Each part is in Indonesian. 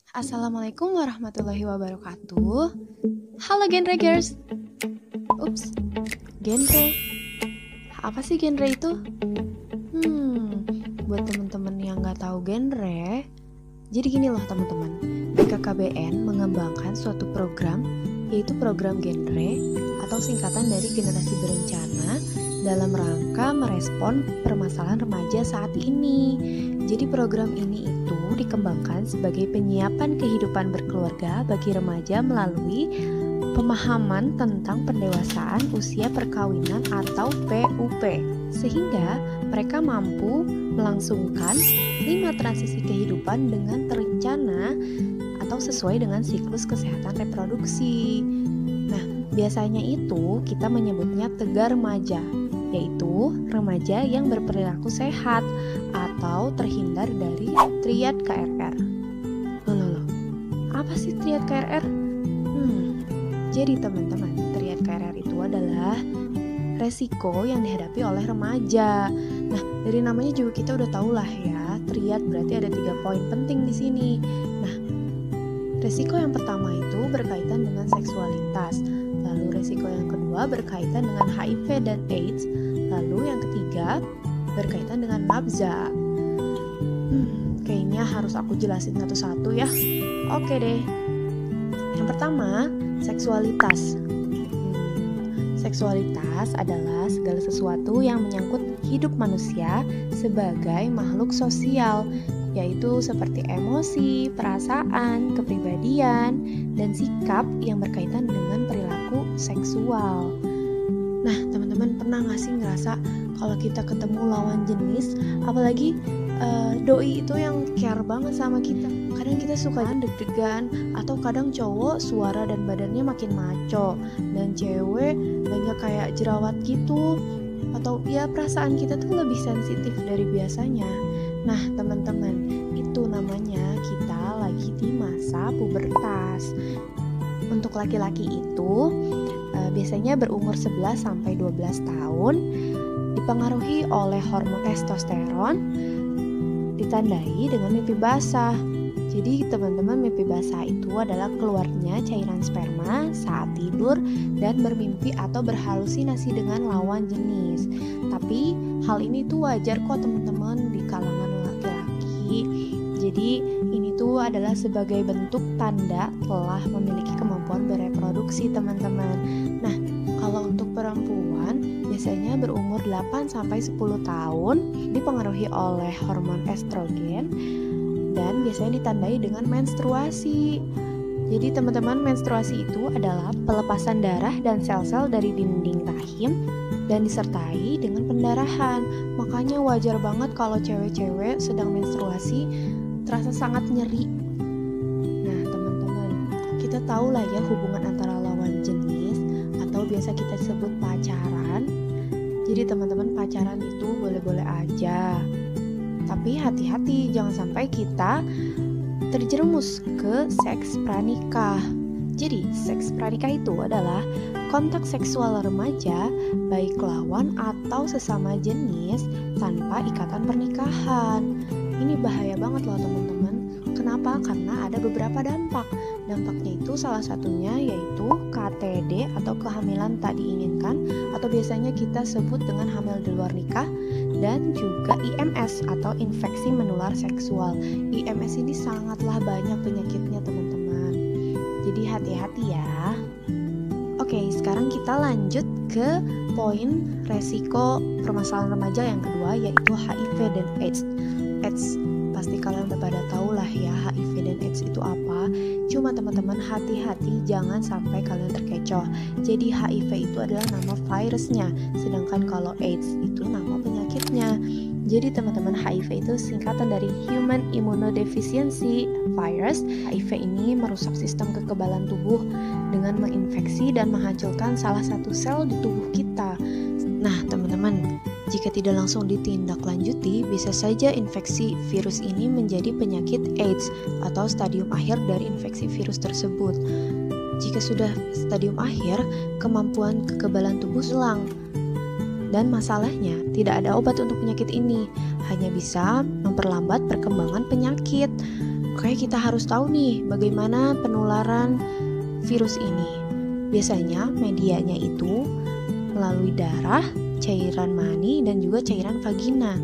Assalamualaikum warahmatullahi wabarakatuh. Halo Genre Girls. Ups, genre. Apa sih genre itu? Buat teman-teman yang nggak tahu genre, jadi gini loh teman-teman. BKKBN mengembangkan suatu program, yaitu program genre atau singkatan dari generasi berencana dalam rangka merespon permasalahan remaja saat ini. Jadi program ini itu dikembangkan sebagai penyiapan kehidupan berkeluarga bagi remaja melalui pemahaman tentang pendewasaan usia perkawinan atau PUP, sehingga mereka mampu melangsungkan 5 transisi kehidupan dengan terencana atau sesuai dengan siklus kesehatan reproduksi. Nah, biasanya itu kita menyebutnya tegar remaja, yaitu remaja yang berperilaku sehat atau terhindar dari triad KRR. Loh, apa sih triad KRR? Jadi teman-teman, triad KRR itu adalah resiko yang dihadapi oleh remaja. Nah, dari namanya juga kita udah tahu lah ya, triad berarti ada 3 poin penting di sini. Nah, resiko yang pertama itu berkaitan dengan seksualitas. Lalu resiko yang kedua berkaitan dengan HIV dan AIDS. Lalu yang ketiga berkaitan dengan nafza. Kayaknya harus aku jelasin satu-satu ya. Oke deh. Yang pertama, seksualitas. Seksualitas adalah segala sesuatu yang menyangkut hidup manusia sebagai makhluk sosial, yaitu seperti emosi, perasaan, kepribadian, dan sikap yang berkaitan dengan perilaku seksual. Nah, teman-teman pernah gak sih ngerasa kalau kita ketemu lawan jenis, apalagi doi itu yang care banget sama kita, kadang kita suka deg-degan, atau kadang cowok suara dan badannya makin maco, dan cewek banyak kayak jerawat gitu, atau ya perasaan kita tuh lebih sensitif dari biasanya. Nah teman-teman, itu namanya kita lagi di masa pubertas. Untuk laki-laki itu biasanya berumur 11-12 tahun, dipengaruhi oleh hormon testosteron, ditandai dengan mimpi basah. Jadi teman-teman, mimpi basah itu adalah keluarnya cairan sperma saat tidur dan bermimpi atau berhalusinasi dengan lawan jenis. Tapi hal ini tuh wajar kok teman-teman di kalangan laki-laki. Jadi ini tuh adalah sebagai bentuk tanda telah memiliki kemampuan bereproduksi teman-teman. Nah, kalau untuk perempuan biasanya berumur 8-10 tahun, dipengaruhi oleh hormon estrogen dan biasanya ditandai dengan menstruasi. Jadi teman-teman, menstruasi itu adalah pelepasan darah dan sel-sel dari dinding rahim dan disertai dengan pendarahan. Makanya wajar banget kalau cewek-cewek sedang menstruasi terasa sangat nyeri. Nah teman-teman, kita tahu lah ya hubungan antara lawan jenis atau biasa kita sebut pacaran. Jadi teman-teman, pacaran itu boleh-boleh aja, tapi hati-hati jangan sampai kita terjerumus ke seks pranikah. Jadi seks pranikah itu adalah kontak seksual remaja baik lawan atau sesama jenis tanpa ikatan pernikahan. Ini bahaya banget loh teman-teman. Kenapa? Karena ada beberapa dampak. Dampaknya itu salah satunya yaitu KTD atau kehamilan tak diinginkan, atau biasanya kita sebut dengan hamil di luar nikah, dan juga IMS atau infeksi menular seksual. IMS ini sangatlah banyak penyakitnya teman-teman. Jadi hati-hati ya. Oke, sekarang kita lanjut ke poin resiko permasalahan remaja yang kedua, yaitu HIV dan AIDS. Pasti kalian udah pada tahu lah ya HIV dan AIDS itu apa. Cuma teman-teman hati-hati jangan sampai kalian terkecoh. Jadi HIV itu adalah nama virusnya, sedangkan kalau AIDS itu nama penyakitnya. Jadi teman-teman, HIV itu singkatan dari Human Immunodeficiency Virus. HIV ini merusak sistem kekebalan tubuh dengan menginfeksi dan menghancurkan salah satu sel di tubuh kita. Nah teman-teman, jika tidak langsung ditindaklanjuti, bisa saja infeksi virus ini menjadi penyakit AIDS atau stadium akhir dari infeksi virus tersebut. Jika sudah stadium akhir, kemampuan kekebalan tubuh hilang. Dan masalahnya, tidak ada obat untuk penyakit ini, hanya bisa memperlambat perkembangan penyakit. Oke, kita harus tahu nih bagaimana penularan virus ini. Biasanya medianya itu melalui darah, cairan mani, dan juga cairan vagina.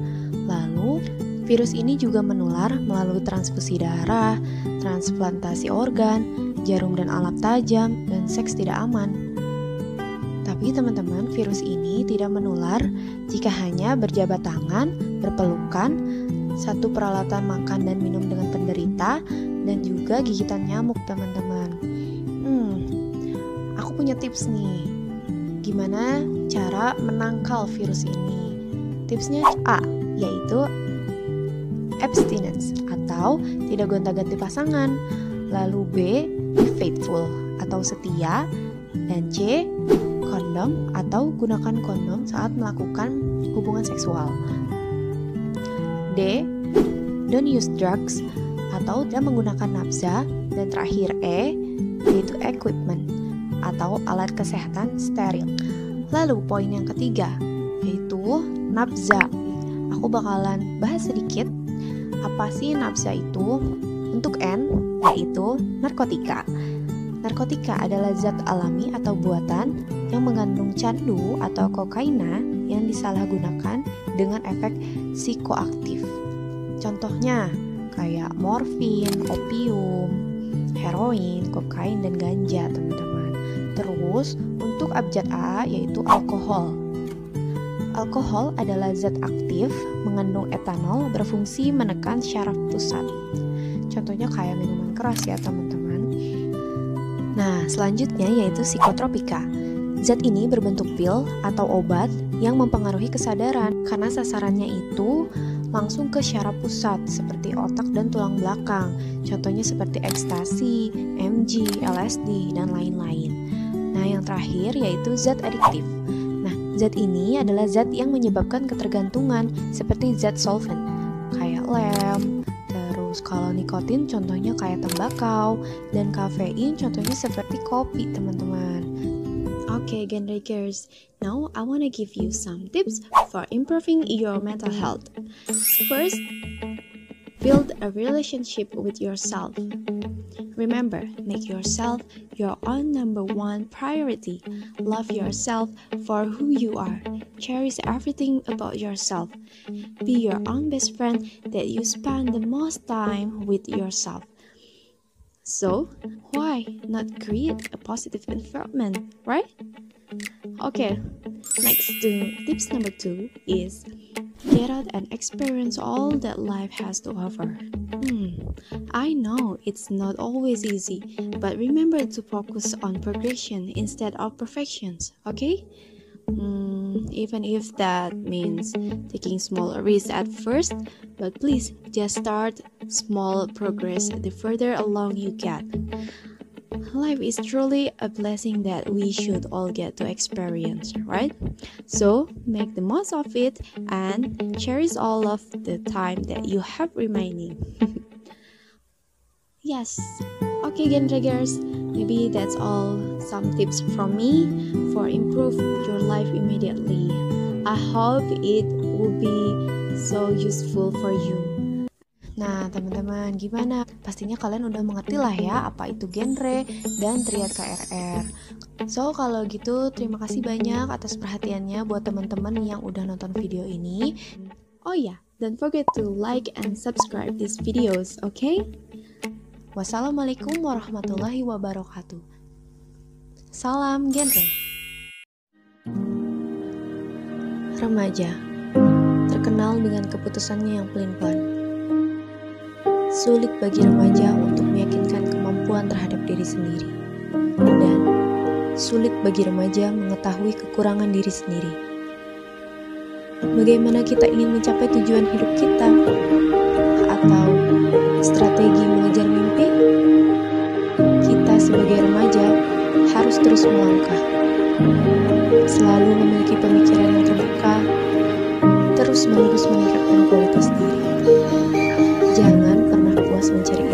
Lalu, virus ini juga menular melalui transfusi darah, transplantasi organ, jarum dan alat tajam, dan seks tidak aman. Tapi teman-teman, virus ini tidak menular jika hanya berjabat tangan, berpelukan, satu peralatan makan dan minum dengan penderita, dan juga gigitan nyamuk, teman-teman. Aku punya tips nih, gimana cara menangkal virus ini. Tipsnya A, yaitu abstinence atau tidak gonta-ganti pasangan. Lalu B, be faithful atau setia. Dan C, kondom atau gunakan kondom saat melakukan hubungan seksual. D, don't use drugs atau tidak menggunakan nafsa. Dan terakhir E, yaitu equipment atau alat kesehatan steril. Lalu poin yang ketiga, yaitu nafza. Aku bakalan bahas sedikit apa sih nafza itu. Untuk N, yaitu narkotika. Narkotika adalah zat alami atau buatan yang mengandung candu atau kokaina yang disalahgunakan dengan efek psikoaktif. Contohnya kayak morfin, opium, heroin, kokain, dan ganja, teman-teman. Terus untuk abjad A, yaitu alkohol. Alkohol adalah zat aktif mengandung etanol berfungsi menekan syaraf pusat. Contohnya kayak minuman keras ya, teman-teman. Nah, selanjutnya yaitu psikotropika. Zat ini berbentuk pil atau obat yang mempengaruhi kesadaran karena sasarannya itu langsung ke syaraf pusat seperti otak dan tulang belakang. Contohnya seperti ekstasi, MG, LSD, dan lain-lain. Nah, yang terakhir yaitu zat adiktif. Nah, zat ini adalah zat yang menyebabkan ketergantungan seperti zat solvent, kayak lem. Terus kalau nikotin contohnya kayak tembakau, dan kafein contohnya seperti kopi, teman-teman. Okay, genre girls, now I wanna give you some tips for improving your mental health. First, build a relationship with yourself. Remember, make yourself your own number one priority. Love yourself for who you are. Cherish everything about yourself. Be your own best friend that you spend the most time with yourself. So, why not create a positive environment, right? Okay, next to tips number 2 is get out and experience all that life has to offer. I know it's not always easy, but remember to focus on progression instead of perfections, okay? Even if that means taking small risks at first, but please just start small progress the further along you get. Life is truly a blessing that we should all get to experience, right? So, make the most of it and cherish all of the time that you have remaining. Yes, okay, genre girls, maybe that's all some tips from me for improve your life immediately. I hope it will be so useful for you. Nah, teman-teman, gimana? Pastinya kalian udah mengerti lah ya apa itu genre dan triad KRR. So, kalau gitu terima kasih banyak atas perhatiannya buat teman-teman yang udah nonton video ini. Oh ya, don't forget to like and subscribe these videos, okay? Wassalamualaikum warahmatullahi wabarakatuh. Salam genre. Remaja terkenal dengan keputusannya yang pelin-pelan. Sulit bagi remaja untuk meyakinkan kemampuan terhadap diri sendiri, dan sulit bagi remaja mengetahui kekurangan diri sendiri. Bagaimana kita ingin mencapai tujuan hidup kita? Atau strategi mengejar mimpi? Kita sebagai remaja harus terus melangkah, selalu memiliki pemikiran yang terbuka, terus-menerus meningkatkan kualitas diri. Jangan pernah puas mencari